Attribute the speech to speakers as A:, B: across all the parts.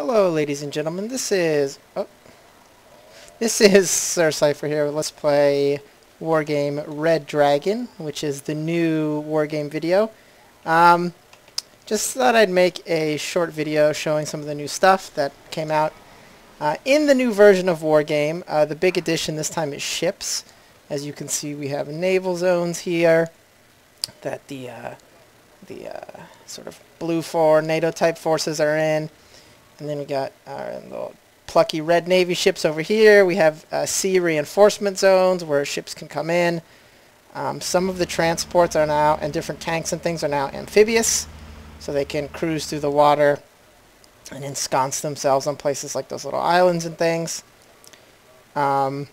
A: Hello, ladies and gentlemen. This is Sir Cypher here. Let's play Wargame Red Dragon, which is the new Wargame video. Um, just thought I'd make a short video showing some of the new stuff that came out in the new version of Wargame. The big addition this time is ships. As you can see, we have naval zones here that the sort of blue 4 NATO type forces are in. And then we got our little plucky red Navy ships over here. We have sea reinforcement zones where ships can come in. Some of the transports are now, and different tanks and things are now amphibious, so they can cruise through the water and ensconce themselves on places like those little islands and things. Let's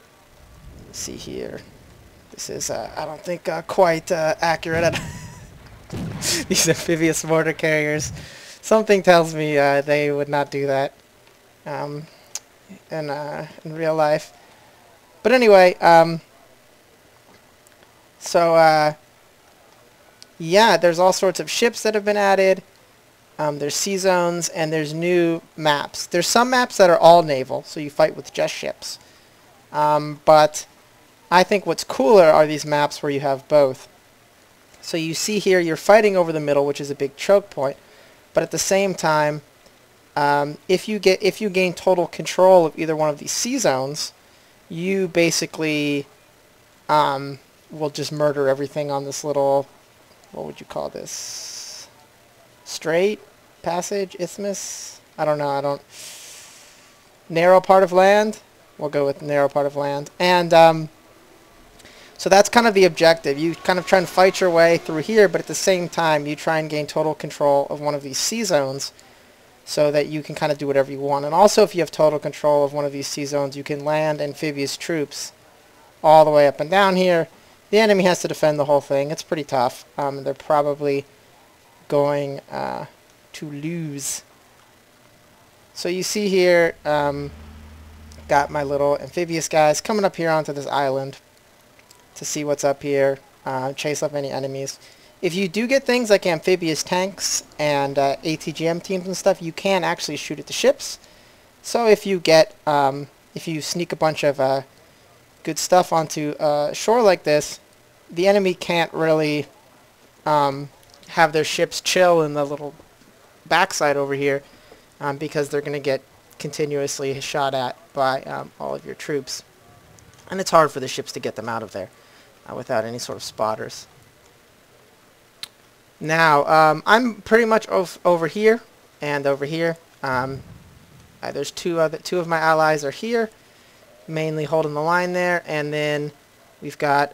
A: see here. This is, I don't think, quite accurate. These amphibious mortar carriers. Something tells me they would not do that in real life. But anyway, yeah, there's all sorts of ships that have been added. There's sea zones, and there's new maps. There's some maps that are all naval, so you fight with just ships. But I think what's cooler are these maps where you have both. So you see here, you're fighting over the middle, which is a big choke point. But at the same time, if you gain total control of either one of these sea zones, you basically will just murder everything on this little, what would you call this? Strait? Passage? Isthmus? I don't know. Narrow part of land? We'll go with narrow part of land. And so that's kind of the objective. You kind of try and fight your way through here, but at the same time, you try and gain total control of one of these sea zones so that you can kind of do whatever you want. And also, if you have total control of one of these sea zones, you can land amphibious troops all the way up and down here. The enemy has to defend the whole thing. It's pretty tough. They're probably going to lose. So you see here, got my little amphibious guys coming up here onto this island to see what's up here, chase up any enemies. If you do get things like amphibious tanks and ATGM teams and stuff, you can actually shoot at the ships. So if you get, if you sneak a bunch of good stuff onto shore like this, the enemy can't really have their ships chill in the little backside over here because they're going to get continuously shot at by all of your troops. And it's hard for the ships to get them out of there without any sort of spotters. Now, I'm pretty much over here and over here. There's two of my allies are here, mainly holding the line there, and then we've got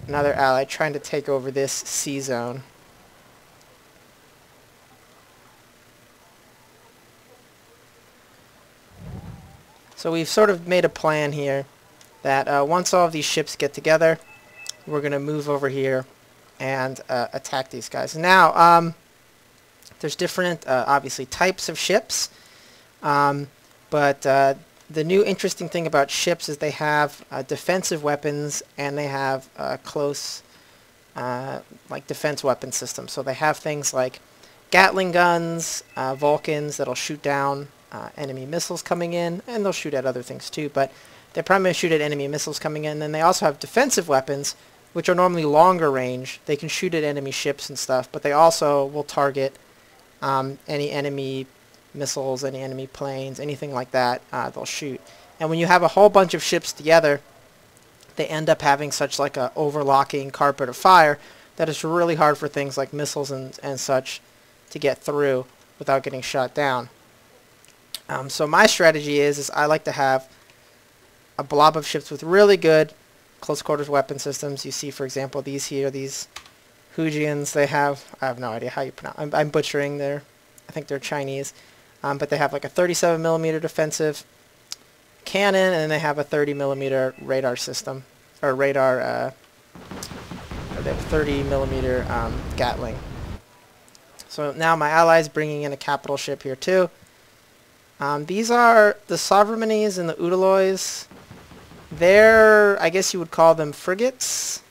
A: another ally trying to take over this sea zone. So we've sort of made a plan here that once all of these ships get together, we're going to move over here and attack these guys. Now, there's different, obviously, types of ships, but the new interesting thing about ships is they have defensive weapons and they have close, like, defense weapon systems. So they have things like Gatling guns, Vulcans that'll shoot down enemy missiles coming in, and they'll shoot at other things too, but they primarily shoot at enemy missiles coming in. And then they also have defensive weapons, which are normally longer range. They can shoot at enemy ships and stuff, but they also will target any enemy missiles, any enemy planes, anything like that, they'll shoot. And when you have a whole bunch of ships together, they end up having such like a overlocking carpet of fire that it's really hard for things like missiles and such to get through without getting shot down. So my strategy is I like to have a blob of ships with really good close quarters weapon systems. You see, for example, these here, these Hujians, they have, I have no idea how you pronounce, I'm butchering their, I think they're Chinese, but they have like a 37mm defensive cannon, and then they have a 30mm radar system, or radar, or they have 30mm Gatling. So now my ally's bringing in a capital ship here too. These are the Sovereignities and the Udaloys. They're, I guess you would call them frigates.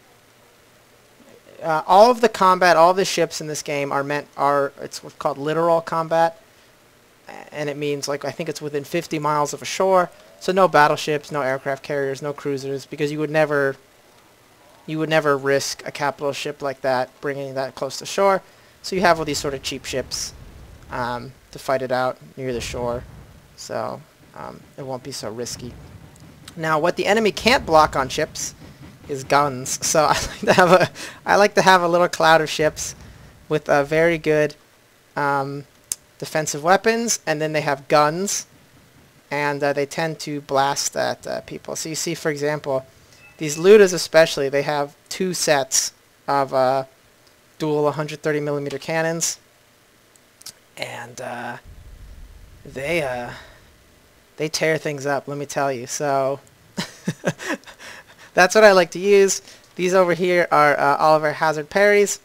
A: All of the combat, all of the ships in this game are it's what's called literal combat. and it means, like, I think it's within 50 miles of a shore, so no battleships, no aircraft carriers, no cruisers, because you would never risk a capital ship like that bringing that close to shore. So you have all these sort of cheap ships to fight it out near the shore, so it won't be so risky. Now, what the enemy can't block on ships is guns. So I like to have a little cloud of ships with very good defensive weapons, and then they have guns, and they tend to blast at people. So you see, for example, these looters especially, they have 2 sets of dual 130 millimeter cannons, and they tear things up, let me tell you. So that's what I like to use. These over here are Oliver Hazard parries,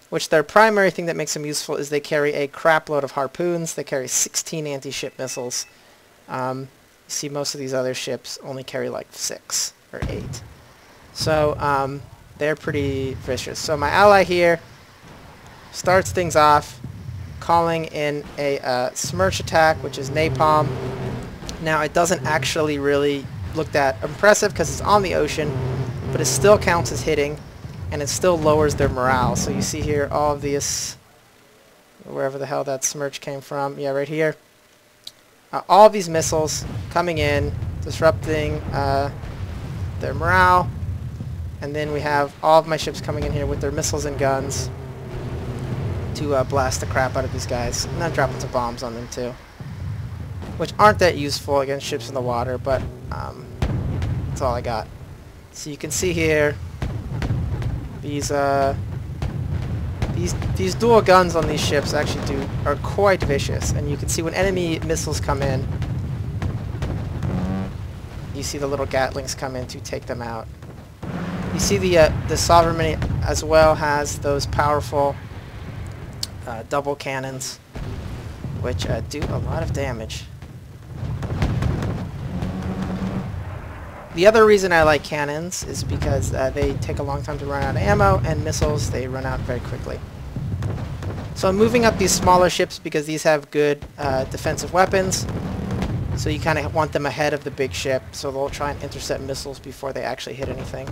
A: which their primary thing that makes them useful is they carry a crap load of harpoons. They carry 16 anti-ship missiles. You see most of these other ships only carry like 6 or 8. So they're pretty vicious. So my ally here starts things off calling in a Smirch attack, which is napalm. Now, it doesn't actually really look that impressive because it's on the ocean, but it still counts as hitting, and it still lowers their morale. So you see here all of these, wherever the hell that Smirch came from, yeah, right here. All of these missiles coming in, disrupting their morale, and then we have all of my ships coming in here with their missiles and guns to blast the crap out of these guys, and then drop some bombs on them too, which aren't that useful against ships in the water, but that's all I got. So you can see here these dual guns on these ships actually are quite vicious, and you can see when enemy missiles come in, you see the little Gatlings come in to take them out. You see the Sovereignty as well has those powerful double cannons, which do a lot of damage. The other reason I like cannons is because they take a long time to run out of ammo, and missiles, they run out very quickly. So I'm moving up these smaller ships because these have good defensive weapons. So you kind of want them ahead of the big ship, so they'll try and intercept missiles before they actually hit anything.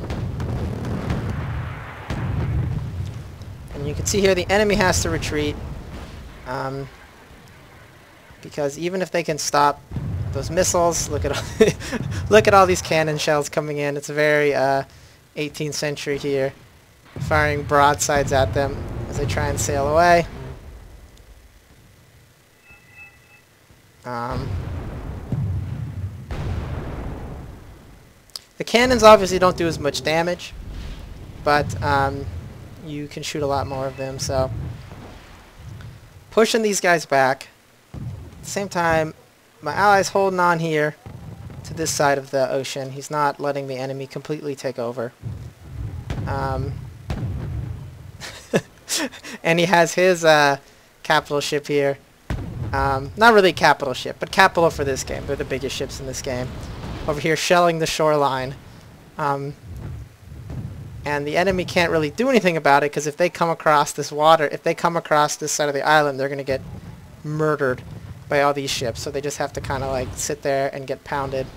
A: And you can see here the enemy has to retreat, because even if they can stop those missiles, look at all these cannon shells coming in. It's very 18th century here, firing broadsides at them as they try and sail away. The cannons obviously don't do as much damage, but you can shoot a lot more of them, so pushing these guys back. At the same time, my ally's holding on here to this side of the ocean. He's not letting the enemy completely take over. And he has his capital ship here. Not really capital ship, but capital for this game. They're the biggest ships in this game. Over here shelling the shoreline. And the enemy can't really do anything about it, because if they come across this water, if they come across this side of the island, they're going to get murdered by all these ships. So they just have to kind of like sit there and get pounded.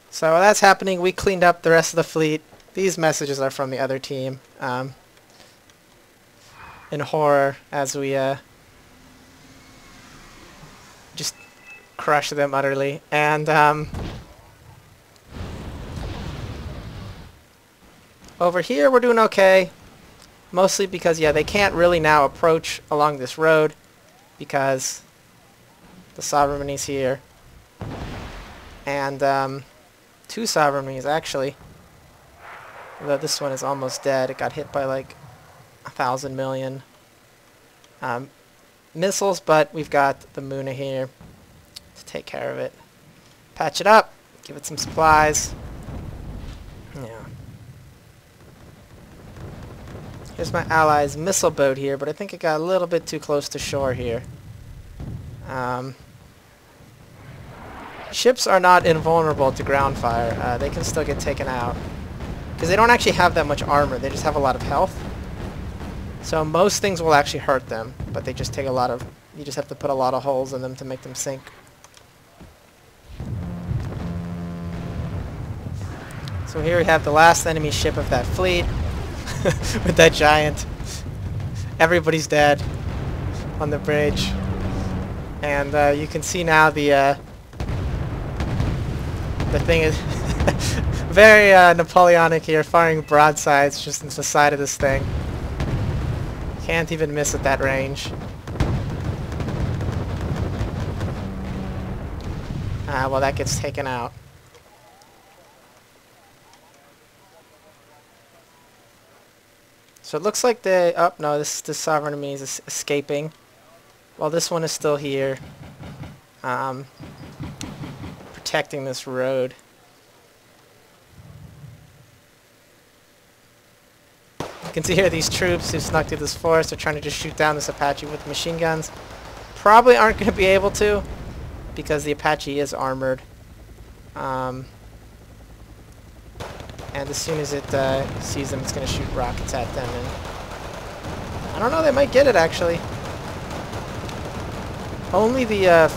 A: So while that's happening, we cleaned up the rest of the fleet. These messages are from the other team. In horror, as we just crush them utterly. And over here we're doing okay, mostly because, yeah, they can't really now approach along this road because the Sovereignty's here, and 2 Sovereignties actually, although this one is almost dead. It got hit by like 1,000 million missiles, but we've got the Muna here to take care of it. Patch it up, give it some supplies. Yeah. Here's my allies' missile boat here, but I think it got a little bit too close to shore here. Ships are not invulnerable to ground fire. They can still get taken out, because they don't actually have that much armor. They just have a lot of health. So most things will actually hurt them, but they just take a lot of... You just have to put a lot of holes in them to make them sink. So here we have the last enemy ship of that fleet with that giant. Everybody's dead on the bridge. And you can see now the thing is very Napoleonic here, firing broadsides just into the side of this thing. Can't even miss at that range. Well, that gets taken out. So it looks like the... Oh, no, this sovereign army is escaping. While this one is still here. Protecting this road. You can see here these troops who snuck through this forest are trying to just shoot down this Apache with machine guns. Probably aren't going to be able to, because the Apache is armored. And as soon as it sees them, it's going to shoot rockets at them. And I don't know, they might get it, actually. Only the...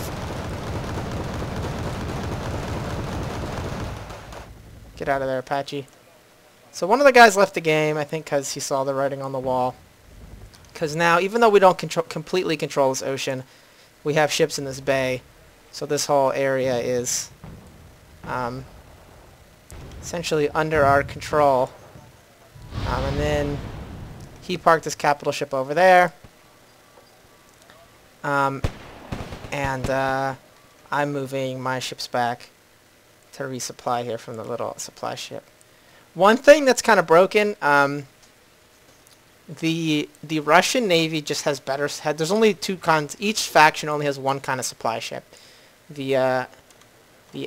A: Get out of there, Apache. So one of the guys left the game, I think because he saw the writing on the wall. Because now, even though we don't completely control this ocean, we have ships in this bay. So this whole area is essentially under our control. And then he parked his capital ship over there. And I'm moving my ships back to resupply here from the little supply ship. One thing that's kind of broken, the Russian Navy just has better... There's only two kinds. Each faction only has one kind of supply ship. The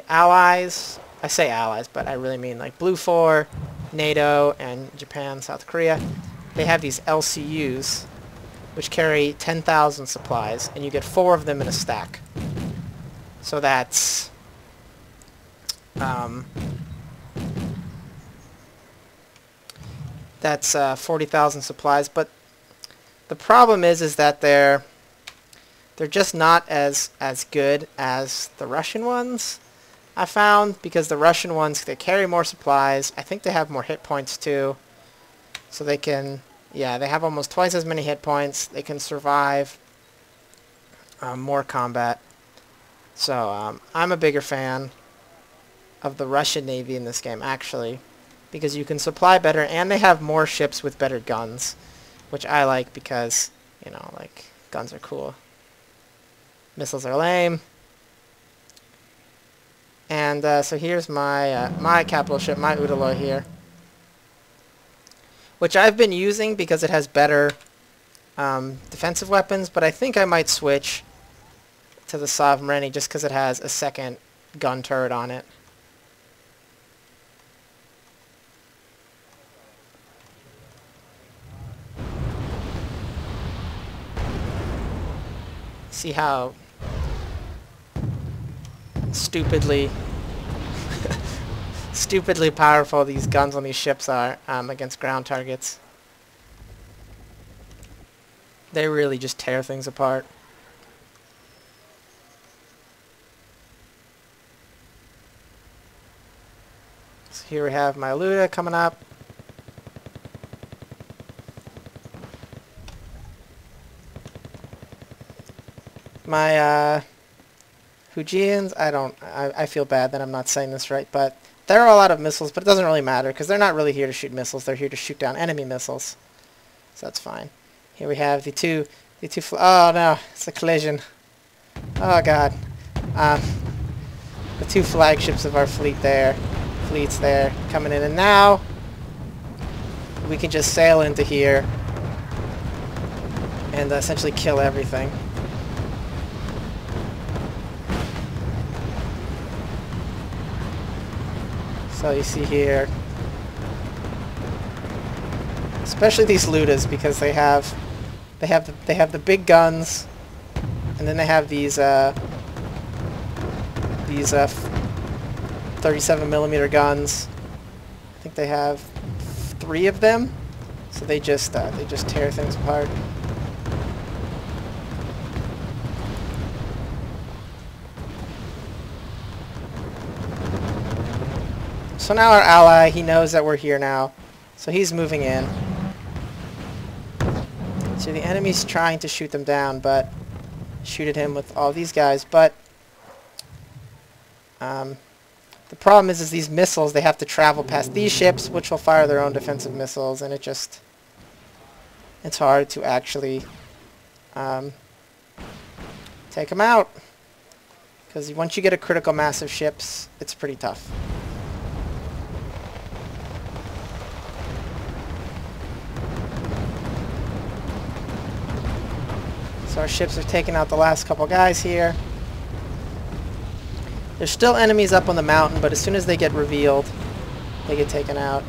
A: Allies... I say Allies, but I really mean like Blue 4, NATO, and Japan, South Korea. They have these LCUs, which carry 10,000 supplies, and you get 4 of them in a stack. So that's... That's 40,000 supplies, but the problem is that they're just not as good as the Russian ones, I found, because the Russian ones, they carry more supplies. I think they have more hit points too, so they can, yeah, they have almost twice as many hit points. They can survive more combat. So I'm a bigger fan of the Russian Navy in this game, actually, because you can supply better, and they have more ships with better guns, which I like because, you know, like, guns are cool. Missiles are lame. And so here's my my capital ship, my Udaloy here, which I've been using because it has better defensive weapons, but I think I might switch to the Sovereign just because it has a second gun turret on it. See how stupidly stupidly powerful these guns on these ships are against ground targets. They really just tear things apart. So here we have my Luda coming up. My Fujians, I feel bad that I'm not saying this right, but there are a lot of missiles, but it doesn't really matter because they're not really here to shoot missiles. They're here to shoot down enemy missiles, so that's fine. Here we have the two. Oh no, it's a collision. Oh god, the 2 flagships of our fleets there, coming in, and now we can just sail into here and essentially kill everything. So you see here, especially these Ludas, because they have the big guns, and then they have these 37mm guns. I think they have 3 of them. So they just tear things apart. So now our ally, he knows that we're here now, so he's moving in. So the enemy's trying to shoot them down, but shoot at him with all these guys. But the problem is these missiles, they have to travel past these ships, which will fire their own defensive missiles, and it's hard to actually take them out. Because once you get a critical mass of ships, it's pretty tough. So our ships are taking out the last couple guys here. There's still enemies up on the mountain, but as soon as they get revealed, they get taken out.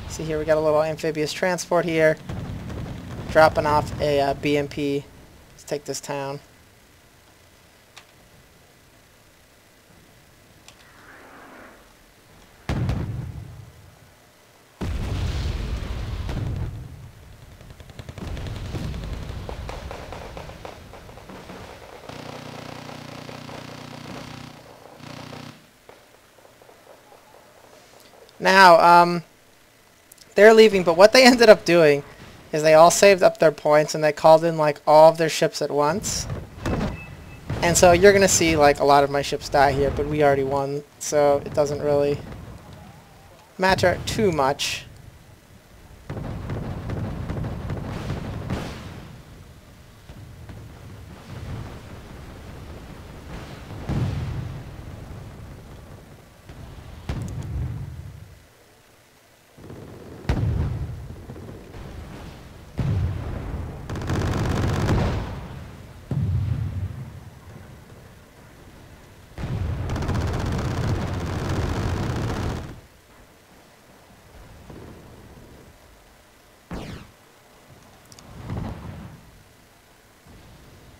A: See here, we got a little amphibious transport here, dropping off a BMP. Let's take this town. Now, they're leaving, but what they ended up doing is they all saved up their points and they called in like all of their ships at once. And so you're going to see like a lot of my ships die here, but we already won, so it doesn't really matter too much.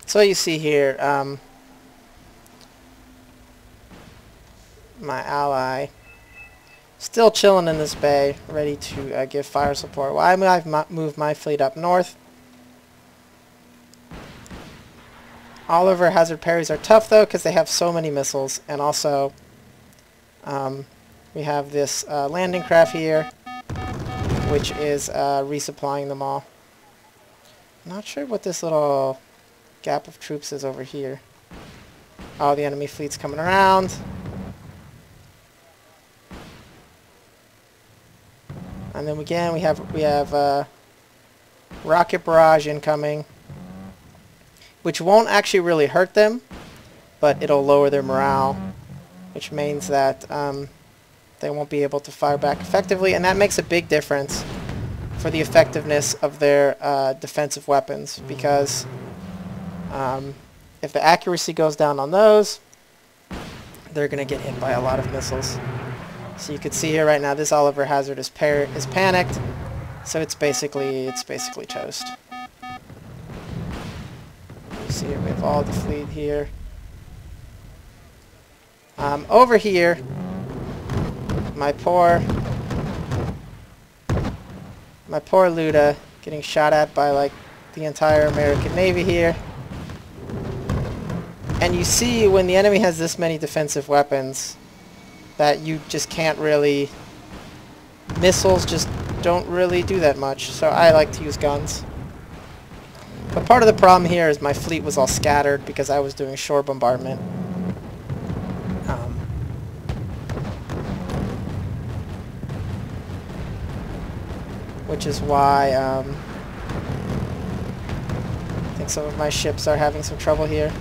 A: So you see here, my ally still chilling in this bay, ready to give fire support. Well, I've moved my fleet up north. All of our hazard parries are tough though, because they have so many missiles, and also we have this landing craft here, which is resupplying them all. Not sure what this little gap of troops is over here. Oh, the enemy fleet's coming around. And then again we have rocket barrage incoming, which won't actually really hurt them, but it'll lower their morale, which means that they won't be able to fire back effectively, and that makes a big difference for the effectiveness of their defensive weapons, because if the accuracy goes down on those, they're going to get hit by a lot of missiles. So you can see here right now, this Oliver Hazard is panicked, so it's basically toast. You see here we have all the fleet here. Over here, my poor Luda getting shot at by like the entire American Navy here. And you see when the enemy has this many defensive weapons that you just can't really... Missiles just don't really do that much, so I like to use guns. But part of the problem here is my fleet was all scattered because I was doing shore bombardment. Which is why I think some of my ships are having some trouble here.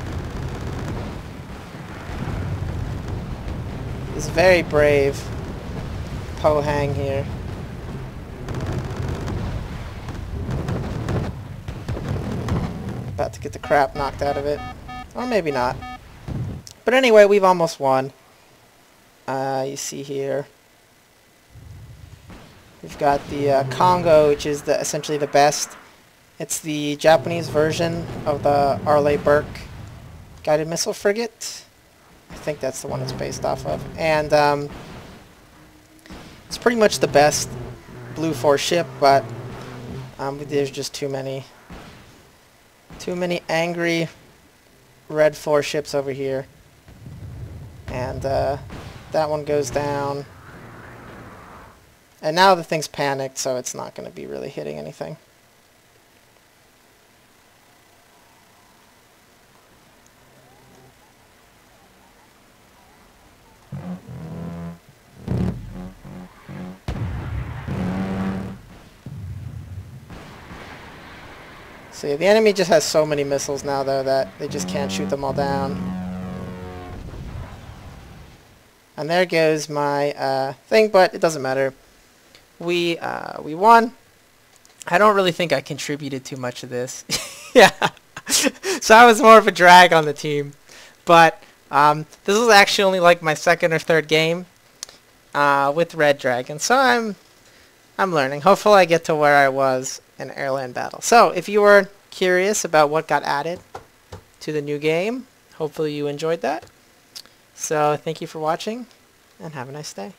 A: He's very brave, Pohang here. About to get the crap knocked out of it. Or maybe not. But anyway, we've almost won. You see here. We've got the Congo, which is essentially the best. It's the Japanese version of the Arleigh Burke guided missile frigate. I think that's the one it's based off of. And it's pretty much the best Blue Force ship, but There's just too many angry red 4 ships over here. And that one goes down. And now the thing's panicked, so it's not going to be really hitting anything. So yeah, the enemy just has so many missiles now, though, that they just can't shoot them all down. And there goes my thing, but it doesn't matter. We won. I don't really think I contributed too much to this. Yeah. So I was more of a drag on the team. But this was actually only like my second or third game with Red Dragon. So I'm learning. Hopefully I get to where I was in Airland Battle. So if you were curious about what got added to the new game, hopefully you enjoyed that. So thank you for watching, and have a nice day.